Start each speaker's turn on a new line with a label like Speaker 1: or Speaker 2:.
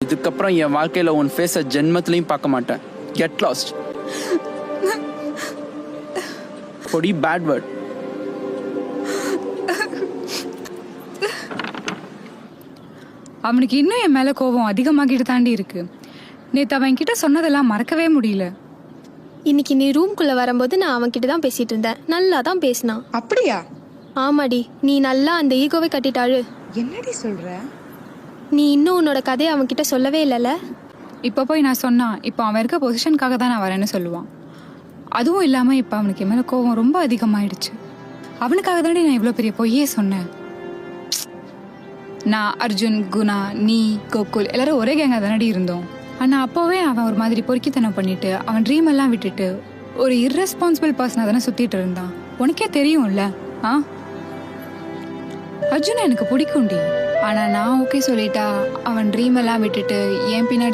Speaker 1: இதுக்கப்புறம் என் வாழ்க்கையில் உன் ஃபேஸை ஜென்மத்திலையும் பார்க்க மாட்டேன். Get lost. பொடி பேட் வேர்ட்.
Speaker 2: அவனுக்கு இன்னும் என் மேலே கோபம் அதிகமாகிட்டு தாண்டி இருக்கு. நேற்று அவன் கிட்ட சொன்னதெல்லாம் மறக்கவே முடியல.
Speaker 3: இன்னைக்கு நீ ரூம்குள்ளே வரும்போது நான் அவன்கிட்ட தான் பேசிட்டு இருந்தேன். நல்லா தான் பேசினான்.
Speaker 4: அப்படியா?
Speaker 3: ஆமாடி, நீ நல்லா அந்த ஈகோவை கட்டிட்டாಳು.
Speaker 4: என்னடி சொல்ற?
Speaker 3: நீ இன்னும் உன்னோட கதையை அவன்கிட்ட சொல்லவே இல்லைல்ல?
Speaker 2: இப்போ போய் நான் சொன்னா இப்போ அவன் இருக்க பொசிஷனுக்காக தான் நான் வரேன்னு சொல்லுவான். அதுவும் இல்லாமல் இப்போ அவனுக்கு என் மேலே கோபம் ரொம்ப அதிகமாயிடுச்சு. அவனுக்காக தானே நான் இவ்வளோ பெரிய பொய்யே சொன்னேன். நான், அர்ஜுன், குணா, நீ, கோகுல் எல்லாரும் ஒரே கேங்காக தானடி இருந்தோம். ஆனால் அப்போவே அவன் ஒரு மாதிரி பொறுக்கித்தனம் பண்ணிட்டு அவன் ட்ரீம் எல்லாம் விட்டுட்டு ஒரு இர்ரெஸ்பான்சிபிள் பர்சனாக தானே சுற்றிட்டு இருந்தான். உனக்கே தெரியும்ல. அர்ஜுன் எனக்கு பிடிக்கும்டி. ஆனால் நான் ஓகே சொல்லிட்டா அவன் ட்ரீம் எல்லாம் விட்டுட்டு என் பின்னாடி